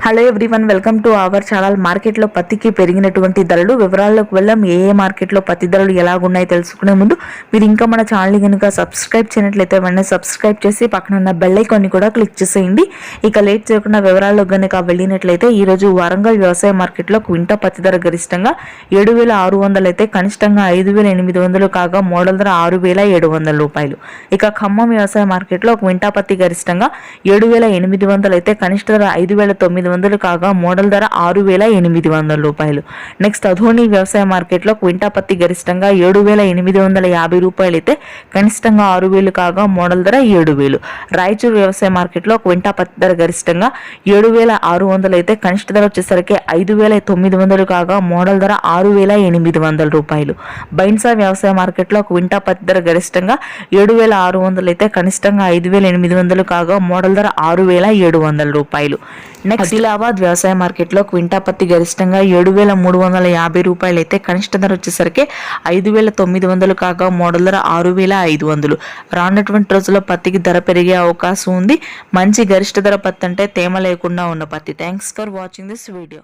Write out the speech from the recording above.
Hello everyone, welcome to our channel. మార్కెట్లో పత్తికి పెరిగినటువంటి ధరలు వివరాల్లోకి వెళ్ళాం. ఏ మార్కెట్లో పత్తి ధరలు ఎలాగున్నాయో తెలుసుకునే ముందు మీరు ఇంకా మన ఛానల్ని కనుక సబ్స్క్రైబ్ చేయనట్లయితే వెంటనే సబ్స్క్రైబ్ చేసి పక్కన ఉన్న బెల్ ఐకాన్ని కూడా క్లిక్ చేసేయండి. ఇక లేట్ చేయకుండా వివరాల్లో కనుక వెళ్ళినట్లయితే ఈరోజు వరంగల్ వ్యవసాయ మార్కెట్లో క్వింటా పత్తి ధర గరిష్టంగా 7,600 అయితే కనిష్టంగా 5,800 కాగా మోడల్ ధర 6,700 రూపాయలు. ఇక ఖమ్మం వ్యవసాయ మార్కెట్లో క్వింటా పత్తి గరిష్టంగా 7,800 అయితే కనిష్ట ధర 5,900 కాగా మోడల్ ధర 6,800 రూపాయలు. నెక్స్ట్ అధోని వ్యవసాయ మార్కెట్లో క్వింటా పత్తి గరిష్టంగా 7,850 రూపాయలు అయితే కనిష్టంగా 6,000 కాగా మోడల్ ధర 7,000. రాయచూరు వ్యవసాయ మార్కెట్లో క్వింటా పత్తి ధర గరిష్టంగా 7,600 అయితే కనిష్ట ధర వచ్చేసరికి 5,900 కాగా మోడల్ ధర 6,800 రూపాయలు. బైన్సా వ్యవసాయ మార్కెట్లో క్వింటా పత్తి ధర గరిష్టంగా 7,600 అయితే కనిష్టంగా 5,800 కాగా మోడల్ ధర 6,700 రూపాయలు. నెక్స్ట్ ఆదిలాబాద్ వ్యవసాయ మార్కెట్లో క్వింటా పత్తి గరిష్టంగా 7,350 రూపాయలు అయితే కనిష్ట ధర వచ్చేసరికి 5,900 కాగా మోడల్ ధర 6,500. రానున్నటువంటి రోజుల్లో పత్తికి ధర పెరిగే అవకాశం ఉంది. మంచి గరిష్ట ధర పత్తి అంటే తేమ లేకుండా ఉన్న పత్తి. Thanks for watching this video.